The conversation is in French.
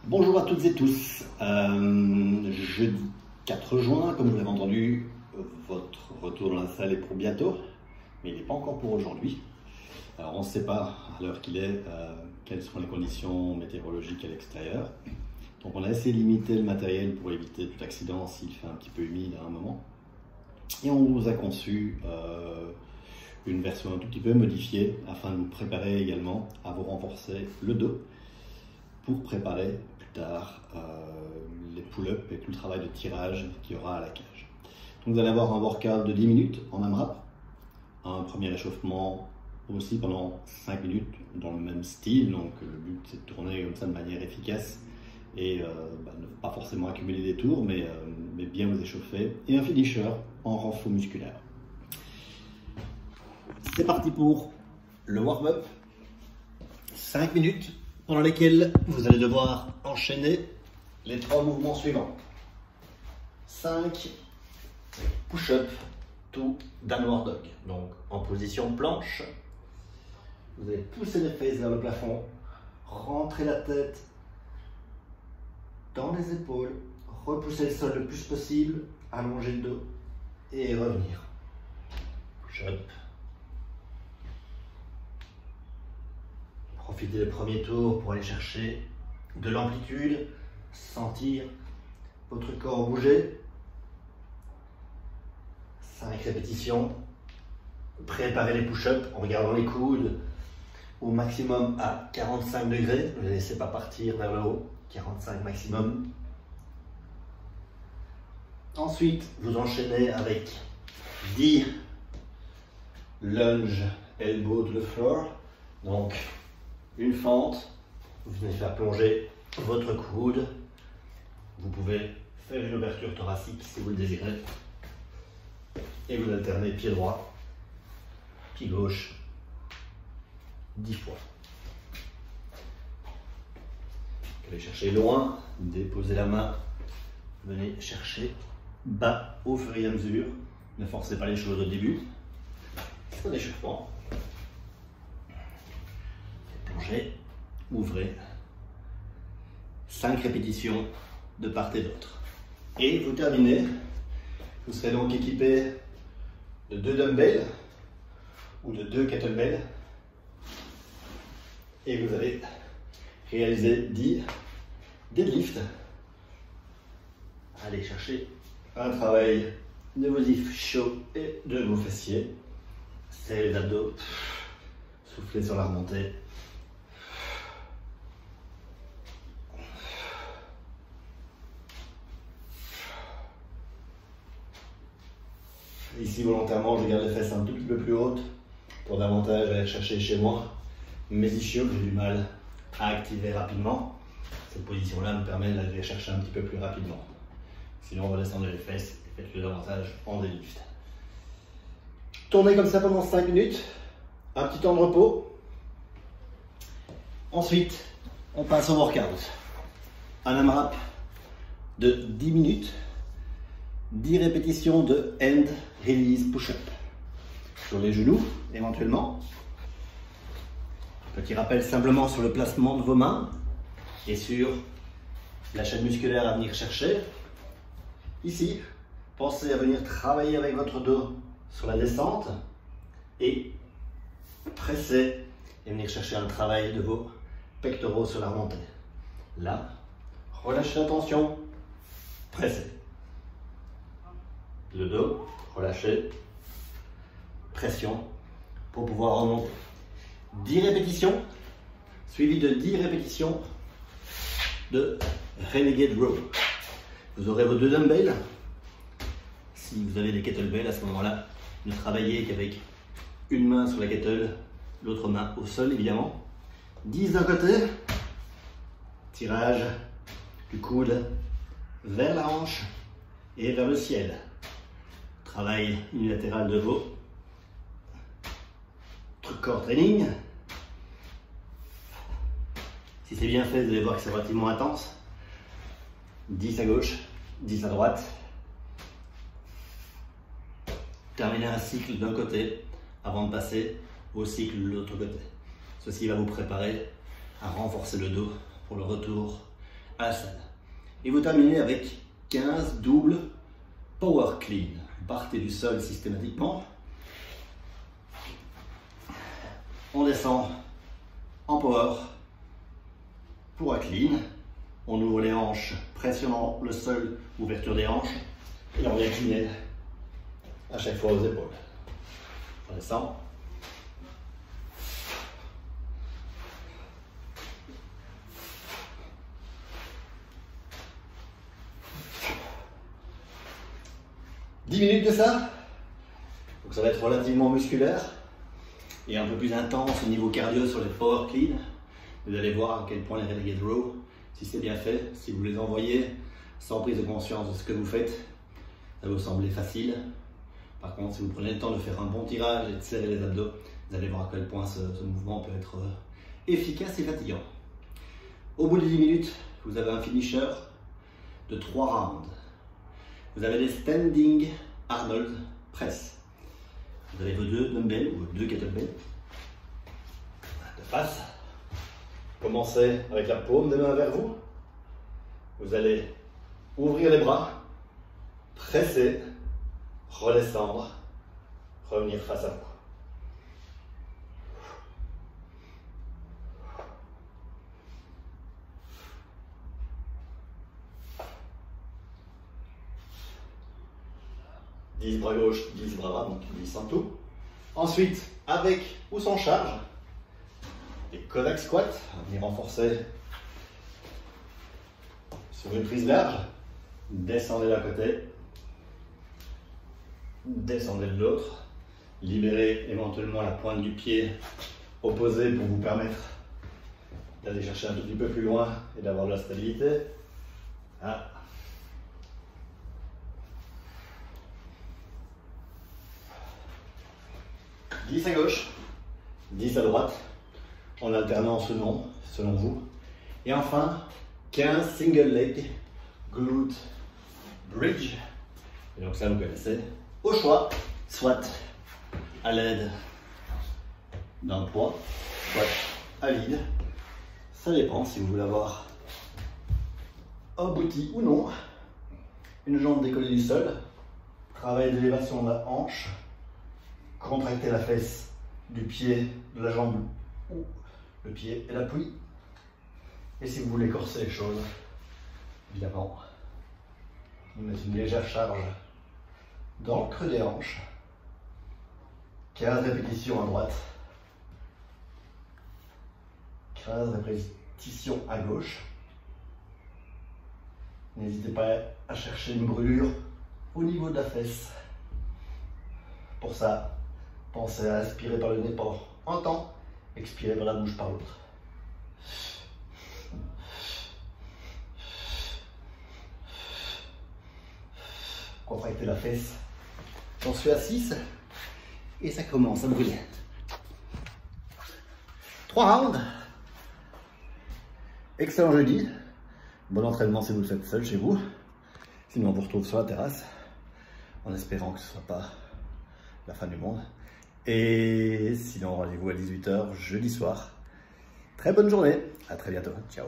Bonjour à toutes et tous. Jeudi 4 juin, comme vous l'avez entendu, votre retour dans la salle est pour bientôt, mais il n'est pas encore pour aujourd'hui. Alors on ne sait pas à l'heure qu'il est quelles sont les conditions météorologiques à l'extérieur. Donc on a essayé de limiter le matériel pour éviter tout accident s'il fait un petit peu humide à un moment. Et on vous a conçu une version un tout petit peu modifiée afin de vous préparer également à vous renforcer le dos pour préparer plus tard les pull-ups et tout le travail de tirage qu'il y aura à la cage. Donc vous allez avoir un workout de 10 minutes en AMRAP, un premier échauffement aussi pendant 5 minutes dans le même style. Donc le but c'est de tourner comme ça de manière efficace et ne pas forcément accumuler des tours, mais bien vous échauffer, et un finisher en renfort musculaire. C'est parti pour le warm-up, 5 minutes pendant lesquelles vous allez devoir enchaîner les 3 mouvements suivants. 5 push-up to downward dog, donc en position planche. Vous allez pousser les fesses vers le plafond, rentrer la tête dans les épaules, repousser le sol le plus possible, allonger le dos et revenir. Push-up. Profitez du premier tour pour aller chercher de l'amplitude, sentir votre corps bouger. 5 répétitions. Préparez les push-ups en regardant les coudes au maximum à 45 degrés. Ne les laissez pas partir vers le haut. 45 maximum. Ensuite, vous enchaînez avec 10 lunge elbow to the floor. Donc, une fente, vous venez faire plonger votre coude. Vous pouvez faire une ouverture thoracique si vous le désirez. Et vous alternez pied droit, pied gauche, 10 fois. Allez chercher loin, déposez la main, venez chercher bas au fur et à mesure. Ne forcez pas les choses au début. C'est un échauffement. Plongez, ouvrez. 5 répétitions de part et d'autre. Et vous terminez. Vous serez donc équipé de 2 dumbbells ou de 2 kettlebells. Et vous allez réaliser 10 deadlifts. Allez chercher un travail de vos ifs chauds et de vos fessiers. Serrez les abdos. Soufflez sur la remontée. Ici, volontairement, je garde les fesses un tout petit peu plus hautes pour davantage aller chercher chez moi mes ischios que j'ai du mal à activer rapidement. Cette position-là me permet d'aller les chercher un petit peu plus rapidement. Sinon, on va descendre les fesses et faites-le davantage en deadlift. Tournez comme ça pendant 5 minutes, un petit temps de repos. Ensuite, on passe au workout. Un AMRAP de 10 minutes. 10 répétitions de hand release push-up. Sur les genoux, éventuellement. Petit rappel simplement sur le placement de vos mains et sur la chaîne musculaire à venir chercher. Ici, pensez à venir travailler avec votre dos sur la descente et presser et venir chercher un travail de vos pectoraux sur la remontée. Là, relâchez la tension, pressez. Le dos, relâchez, pression pour pouvoir remonter. 10 répétitions, suivi de 10 répétitions de Renegade Row. Vous aurez vos 2 dumbbells. Si vous avez des kettlebells, à ce moment-là, ne travaillez qu'avec une main sur la kettle, l'autre main au sol évidemment. 10 d'un côté, tirage du coude vers la hanche et vers le ciel. Travail unilatéral de vos core training. Si c'est bien fait, vous allez voir que c'est relativement intense. 10 à gauche, 10 à droite. Terminez un cycle d'un côté avant de passer au cycle de l'autre côté. Ceci va vous préparer à renforcer le dos pour le retour à la salle. Et vous terminez avec 15 doubles power clean. Vous partez du sol systématiquement. On descend en power pour un clean. On ouvre les hanches, pressionnant le sol, ouverture des hanches. Et on vient cleaner à chaque fois aux épaules. On descend. « 10 minutes de ça. Donc ça va être relativement musculaire et un peu plus intense au niveau cardio sur les power clean. Vous allez voir à quel point les renegade row, si c'est bien fait, si vous les envoyez sans prise de conscience de ce que vous faites, ça va vous sembler facile. Par contre, si vous prenez le temps de faire un bon tirage et de serrer les abdos, vous allez voir à quel point ce mouvement peut être efficace et fatigant. Au bout de 10 minutes, vous avez un finisher de 3 rounds. Vous avez des standing Arnold press. Vous avez vos 2 dumbbells ou vos 2 kettlebells de face. Commencez avec la paume des mains vers vous. Vous allez ouvrir les bras, presser, redescendre, revenir face à vous. « 10 bras gauche, 10 bras droit, donc 10 en tout. » Ensuite, avec ou sans charge, les Kodak squats, on va venir renforcer sur une prise large. Descendez d'un côté, descendez de l'autre, libérez éventuellement la pointe du pied opposé pour vous permettre d'aller chercher un tout petit peu plus loin et d'avoir de la stabilité. Ah. « 10 à gauche, 10 à droite, en alternance ou non, selon vous. Et enfin, 15 single leg glute bridge. Et donc ça, vous connaissez. Au choix, soit à l'aide d'un poids, soit à vide. Ça dépend si vous voulez avoir abouti ou non. Une jambe décollée du sol, travail d'élévation de la hanche, contracter la fesse du pied, de la jambe ou le pied et l'appui. Et si vous voulez corser les choses, évidemment, vous mettez une légère charge dans le creux des hanches. 15 répétitions à droite, 15 répétitions à gauche. N'hésitez pas à chercher une brûlure au niveau de la fesse. Pour ça, pensez à inspirer par le nez pendant un temps, expirer par la bouche par l'autre. Contractez la fesse. J'en suis à 6 et ça commence à brûler. 3 rounds. Excellent jeudi. Bon entraînement si vous le faites seul chez vous. Sinon on vous retrouve sur la terrasse en espérant que ce ne soit pas la fin du monde. Et sinon rendez-vous à 18 h jeudi soir. Très bonne journée. À très bientôt. Ciao.